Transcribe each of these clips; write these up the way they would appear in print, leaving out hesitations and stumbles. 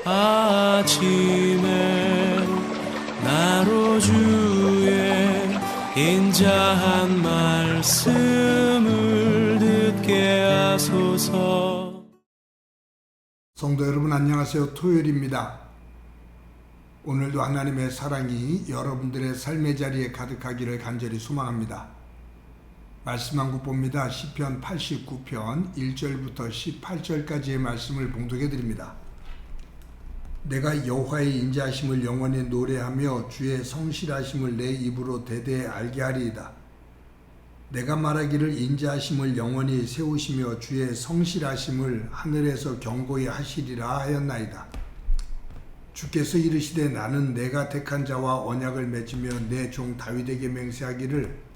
아침에 나로 주의 인자한 말씀을 듣게 하소서. 성도 여러분 안녕하세요. 토요일입니다. 오늘도 하나님의 사랑이 여러분들의 삶의 자리에 가득하기를 간절히 소망합니다. 말씀 한 국 봅니다. 시편 89편 1절부터 18절까지의 말씀을 봉독해 드립니다. 내가 여호와의 인자하심을 영원히 노래하며 주의 성실하심을 내 입으로 대대에 알게 하리이다. 내가 말하기를 인자하심을 영원히 세우시며 주의 성실하심을 하늘에서 경고히 하시리라 하였나이다. 주께서 이르시되 나는 내가 택한 자와 언약을 맺으며 내 종 다윗에게 맹세하기를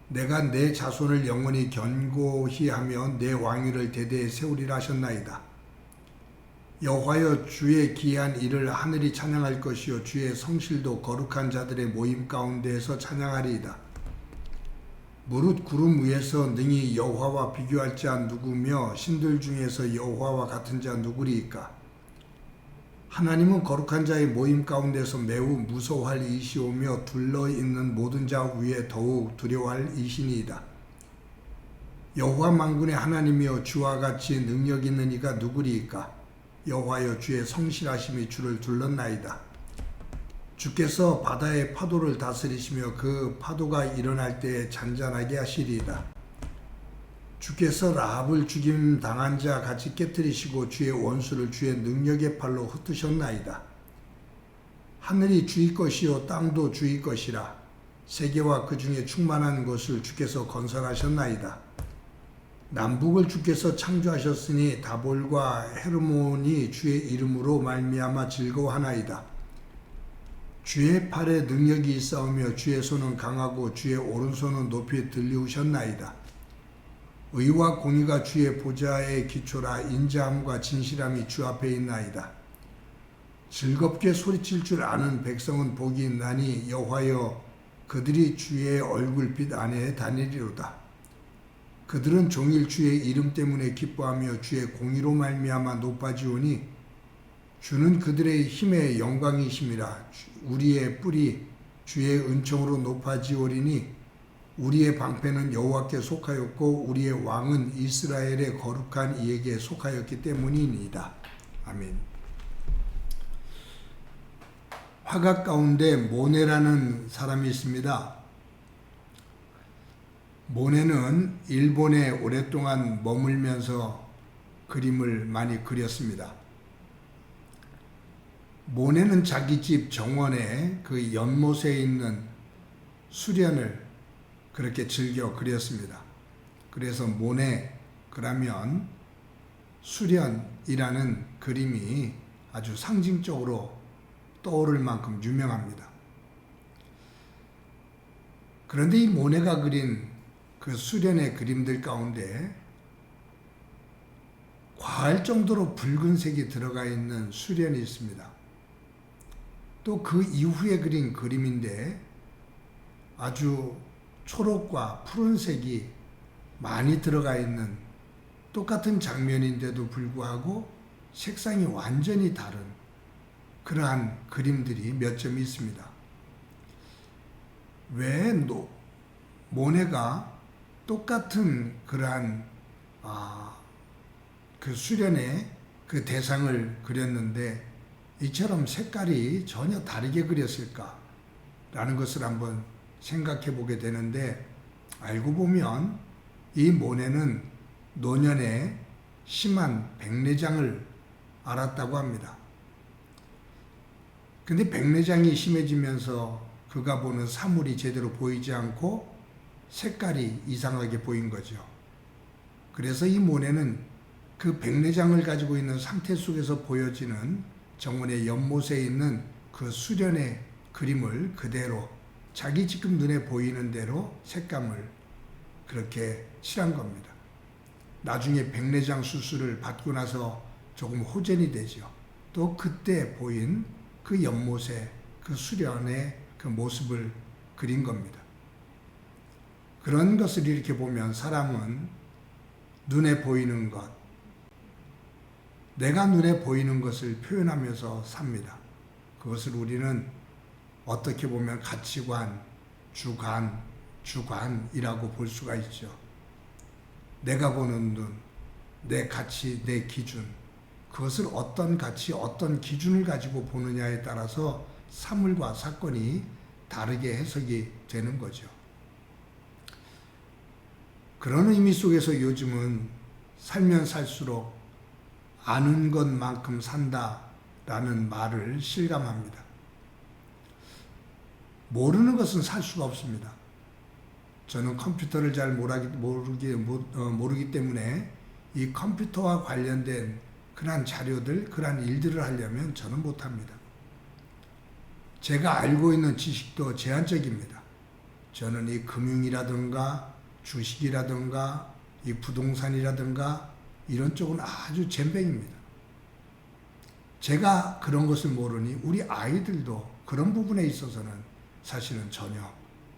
내가 내 자손을 영원히 견고히 하며 내 왕위를 대대에 세우리라 하셨나이다. 여호와여 주의 기이한 일을 하늘이 찬양할 것이요 주의 성실도 거룩한 자들의 모임 가운데에서 찬양하리이다. 무릇 구름 위에서 능히 여호와와 비교할 자 누구며 신들 중에서 여호와와 같은 자 누구리이까? 하나님은 거룩한 자의 모임 가운데서 매우 무서워할 이시오며 둘러있는 모든 자 위에 더욱 두려워할 이시니이다. 여호와 만군의 하나님이여 주와 같이 능력 있는 이가 누구리이까? 여호와여 주의 성실하심이 주를 둘렀나이다. 주께서 바다의 파도를 다스리시며 그 파도가 일어날 때에 잔잔하게 하시리이다. 주께서 라합을 죽임 당한 자 같이 깨뜨리시고 주의 원수를 주의 능력의 팔로 흩으셨나이다. 하늘이 주의 것이요 땅도 주의 것이라. 세계와 그 중에 충만한 것을 주께서 건설하셨나이다. 남북을 주께서 창조하셨으니 다볼과 헤르몬이 주의 이름으로 말미암아 즐거워하나이다. 주의 팔에 능력이 있사오며 주의 손은 강하고 주의 오른손은 높이 들리우셨나이다. 의와 공의가 주의 보좌의 기초라. 인자함과 진실함이 주 앞에 있나이다. 즐겁게 소리칠 줄 아는 백성은 복이 있나니 여호와여 그들이 주의 얼굴빛 안에 다니리로다. 그들은 종일 주의 이름 때문에 기뻐하며 주의 공의로 말미암아 높아지오니 주는 그들의 힘의 영광이심이라. 우리의 뿔이 주의 은총으로 높아지오리니 우리의 방패는 여호와께 속하였고 우리의 왕은 이스라엘의 거룩한 이에게 속하였기 때문이니이다. 아멘. 화가 가운데 모네라는 사람이 있습니다. 모네는 일본에 오랫동안 머물면서 그림을 많이 그렸습니다. 모네는 자기 집 정원에 그 연못에 있는 수련을 그렇게 즐겨 그렸습니다. 그래서 모네 그러면 수련이라는 그림이 아주 상징적으로 떠오를 만큼 유명합니다. 그런데 이 모네가 그린 그 수련의 그림들 가운데 과할 정도로 붉은색이 들어가 있는 수련이 있습니다. 또 그 이후에 그린 그림인데 아주 초록과 푸른색이 많이 들어가 있는 똑같은 장면인데도 불구하고 색상이 완전히 다른 그러한 그림들이 몇 점이 있습니다. 왜 모네가 똑같은 그러한 그 수련의 그 대상을 그렸는데 이처럼 색깔이 전혀 다르게 그렸을까라는 것을 한번 생각해 보게 되는데 알고 보면 이 모네는 노년에 심한 백내장을 앓았다고 합니다. 근데 백내장이 심해지면서 그가 보는 사물이 제대로 보이지 않고 색깔이 이상하게 보인 거죠. 그래서 이 모네는 그 백내장을 가지고 있는 상태 속에서 보여지는 정원의 연못에 있는 그 수련의 그림을 그대로 자기 지금 눈에 보이는 대로 색감을 그렇게 칠한 겁니다. 나중에 백내장 수술을 받고 나서 조금 호전이 되죠. 또 그때 보인 그 연못의 그 수련의 그 모습을 그린 겁니다. 그런 것을 이렇게 보면 사람은 눈에 보이는 것, 내가 눈에 보이는 것을 표현하면서 삽니다. 그것을 우리는 어떻게 보면 가치관, 주관이라고 볼 수가 있죠. 내가 보는 눈, 내 가치, 내 기준, 그것을 어떤 가치, 어떤 기준을 가지고 보느냐에 따라서 사물과 사건이 다르게 해석이 되는 거죠. 그런 의미 속에서 요즘은 살면 살수록 아는 것만큼 산다라는 말을 실감합니다. 모르는 것은 살 수가 없습니다. 저는 컴퓨터를 잘 모르기 때문에 이 컴퓨터와 관련된 그러한 자료들, 그러한 일들을 하려면 저는 못합니다. 제가 알고 있는 지식도 제한적입니다. 저는 이 금융이라든가 주식이라든가 이 부동산이라든가 이런 쪽은 아주 젬병입니다. 제가 그런 것을 모르니 우리 아이들도 그런 부분에 있어서는 사실은 전혀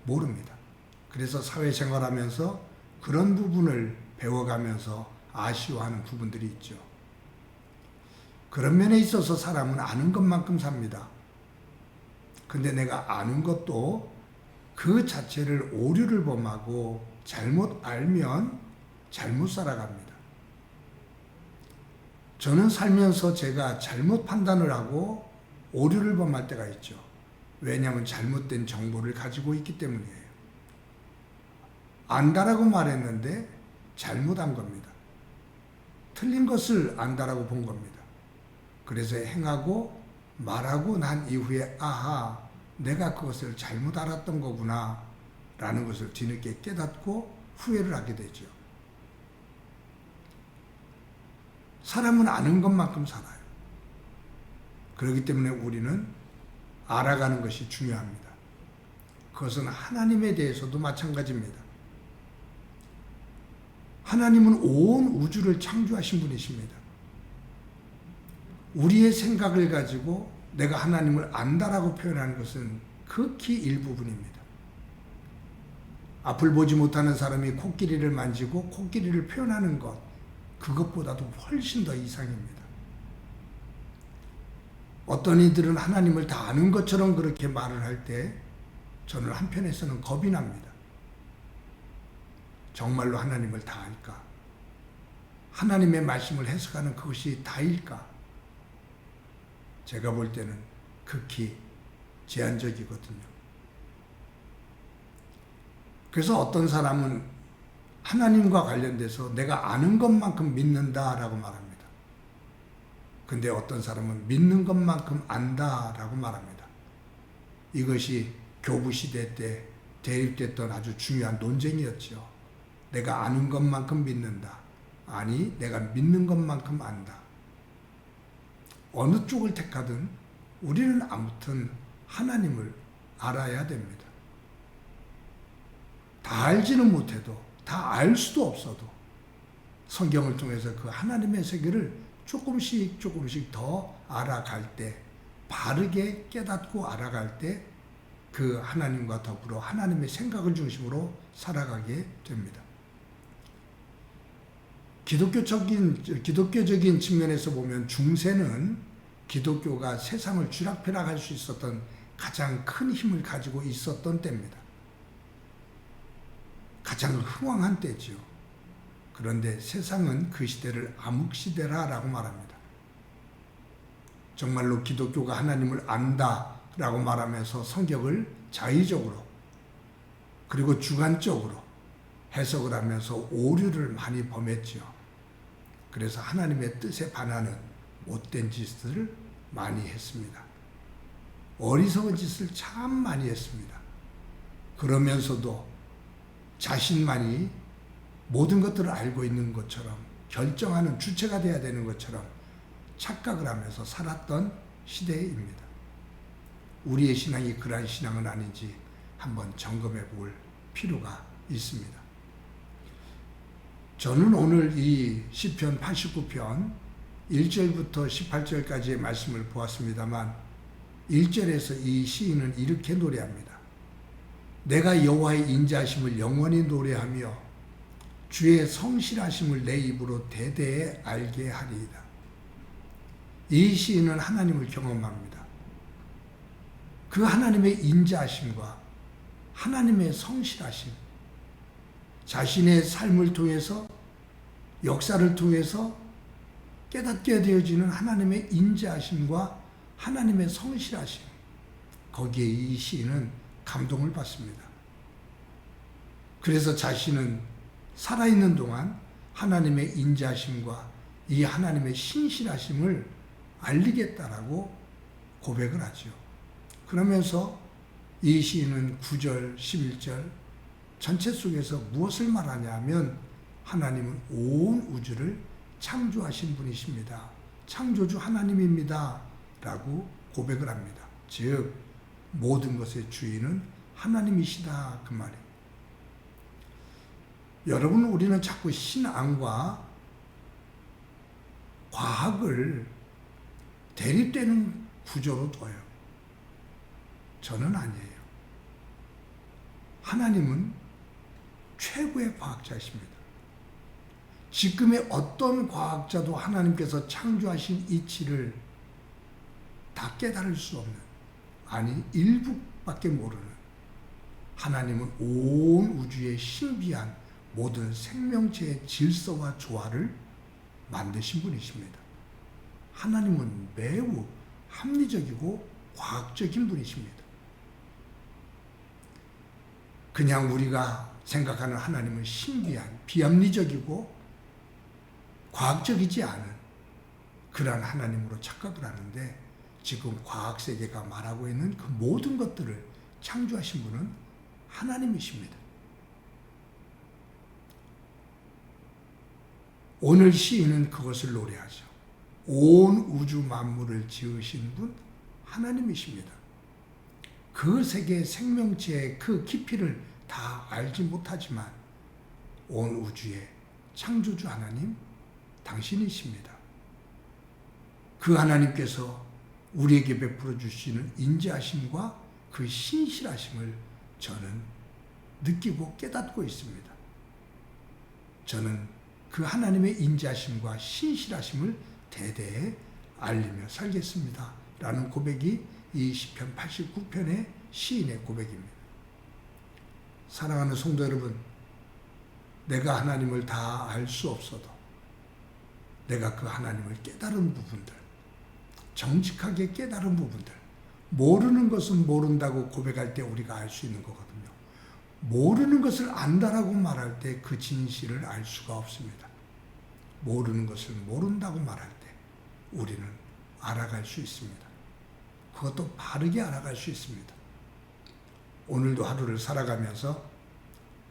모릅니다. 그래서 사회생활하면서 그런 부분을 배워가면서 아쉬워하는 부분들이 있죠. 그런 면에 있어서 사람은 아는 것만큼 삽니다. 근데 내가 아는 것도 그 자체를 오류를 범하고 잘못 알면 잘못 살아갑니다. 저는 살면서 제가 잘못 판단을 하고 오류를 범할 때가 있죠. 왜냐하면 잘못된 정보를 가지고 있기 때문이에요. 안다라고 말했는데 잘못한 겁니다. 틀린 것을 안다라고 본 겁니다. 그래서 행하고 말하고 난 이후에 아하, 내가 그것을 잘못 알았던 거구나 라는 것을 뒤늦게 깨닫고 후회를 하게 되죠. 사람은 아는 것만큼 살아요. 그렇기 때문에 우리는 알아가는 것이 중요합니다. 그것은 하나님에 대해서도 마찬가지입니다. 하나님은 온 우주를 창조하신 분이십니다. 우리의 생각을 가지고 내가 하나님을 안다라고 표현하는 것은 극히 일부분입니다. 앞을 보지 못하는 사람이 코끼리를 만지고 코끼리를 표현하는 것, 그것보다도 훨씬 더 이상입니다. 어떤 이들은 하나님을 다 아는 것처럼 그렇게 말을 할 때 저는 한편에서는 겁이 납니다. 정말로 하나님을 다 알까? 하나님의 말씀을 해석하는 그것이 다일까? 제가 볼 때는 극히 제한적이거든요. 그래서 어떤 사람은 하나님과 관련돼서 내가 아는 것만큼 믿는다라고 말합니다. 근데 어떤 사람은 믿는 것만큼 안다라고 말합니다. 이것이 교부시대 때 대립됐던 아주 중요한 논쟁이었죠. 내가 아는 것만큼 믿는다. 아니, 내가 믿는 것만큼 안다. 어느 쪽을 택하든 우리는 아무튼 하나님을 알아야 됩니다. 다 알지는 못해도, 다 알 수도 없어도 성경을 통해서 그 하나님의 세계를 조금씩 더 알아갈 때, 바르게 깨닫고 알아갈 때 그 하나님과 더불어 하나님의 생각을 중심으로 살아가게 됩니다. 기독교적인 측면에서 보면 중세는 기독교가 세상을 쥐락펴락할 수 있었던 가장 큰 힘을 가지고 있었던 때입니다. 가장 흥왕한 때지요. 그런데 세상은 그 시대를 암흑시대라고 말합니다. 정말로 기독교가 하나님을 안다라고 말하면서 성경을 자의적으로 그리고 주관적으로 해석을 하면서 오류를 많이 범했지요. 그래서 하나님의 뜻에 반하는 못된 짓을 많이 했습니다. 어리석은 짓을 참 많이 했습니다. 그러면서도 자신만이 모든 것들을 알고 있는 것처럼 결정하는 주체가 되어야 되는 것처럼 착각을 하면서 살았던 시대입니다. 우리의 신앙이 그러한 신앙은 아닌지 한번 점검해 볼 필요가 있습니다. 저는 오늘 이 시편 89편 1절부터 18절까지의 말씀을 보았습니다만 1절에서 이 시인은 이렇게 노래합니다. 내가 여호와의 인자하심을 영원히 노래하며 주의 성실하심을 내 입으로 대대에 알게 하리이다. 이 시인은 하나님을 경험합니다. 그 하나님의 인자하심과 하나님의 성실하심, 자신의 삶을 통해서, 역사를 통해서 깨닫게 되어지는 하나님의 인자하심과 하나님의 성실하심, 거기에 이 시인은 감동을 받습니다. 그래서 자신은 살아있는 동안 하나님의 인자하심과 이 하나님의 신실하심을 알리겠다라고 고백을 하죠. 그러면서 이 시인은 9절, 11절 전체 속에서 무엇을 말하냐 하면 하나님은 온 우주를 창조하신 분이십니다. 창조주 하나님입니다. 라고 고백을 합니다. 즉 모든 것의 주인은 하나님이시다 그 말이에요. 여러분, 우리는 자꾸 신앙과 과학을 대립되는 구조로 둬요. 저는 아니에요. 하나님은 최고의 과학자이십니다. 지금의 어떤 과학자도 하나님께서 창조하신 이치를 다 깨달을 수 없는, 아니 일부밖에 모르는 하나님은 온 우주의 신비한 모든 생명체의 질서와 조화를 만드신 분이십니다. 하나님은 매우 합리적이고 과학적인 분이십니다. 그냥 우리가 생각하는 하나님은 신비한, 비합리적이고 과학적이지 않은 그러한 하나님으로 착각을 하는데, 지금 과학세계가 말하고 있는 그 모든 것들을 창조하신 분은 하나님이십니다. 오늘 시인은 그것을 노래하죠. 온 우주 만물을 지으신 분 하나님이십니다. 그 세계 생명체의 그 깊이를 다 알지 못하지만 온 우주의 창조주 하나님 당신이십니다. 그 하나님께서 우리에게 베풀어 주시는 인자하심과 그 신실하심을 저는 느끼고 깨닫고 있습니다. 저는 그 하나님의 인자하심과 신실하심을 대대에 알리며 살겠습니다. 라는 고백이 이 시편 89편의 시인의 고백입니다. 사랑하는 성도 여러분, 내가 하나님을 다 알 수 없어도 내가 그 하나님을 깨달은 부분들, 정직하게 깨달은 부분들, 모르는 것은 모른다고 고백할 때 우리가 알 수 있는 거거든요. 모르는 것을 안다라고 말할 때 그 진실을 알 수가 없습니다. 모르는 것을 모른다고 말할 때 우리는 알아갈 수 있습니다. 그것도 바르게 알아갈 수 있습니다. 오늘도 하루를 살아가면서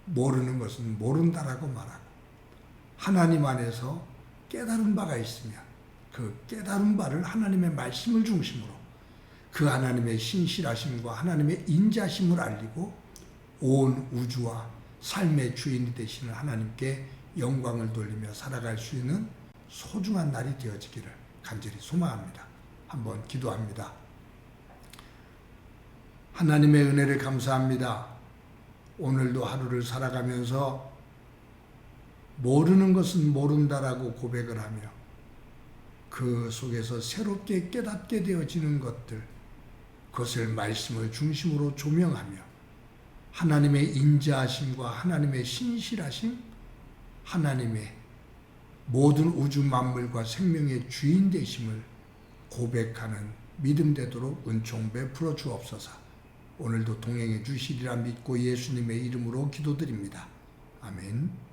모르는 것은 모른다라고 말하고 하나님 안에서 깨달은 바가 있으면 그 깨달은 바를 하나님의 말씀을 중심으로 그 하나님의 신실하심과 하나님의 인자심을 알리고 온 우주와 삶의 주인이 되시는 하나님께 영광을 돌리며 살아갈 수 있는 소중한 날이 되어지기를 간절히 소망합니다. 한번 기도합니다. 하나님의 은혜를 감사합니다. 오늘도 하루를 살아가면서 모르는 것은 모른다라고 고백을 하며 그 속에서 새롭게 깨닫게 되어지는 것들, 그것을 말씀을 중심으로 조명하며 하나님의 인자하심과 하나님의 신실하심, 하나님의 모든 우주 만물과 생명의 주인 되심을 고백하는 믿음 되도록 은총 베풀어 주옵소서. 오늘도 동행해 주시리라 믿고 예수님의 이름으로 기도드립니다. 아멘.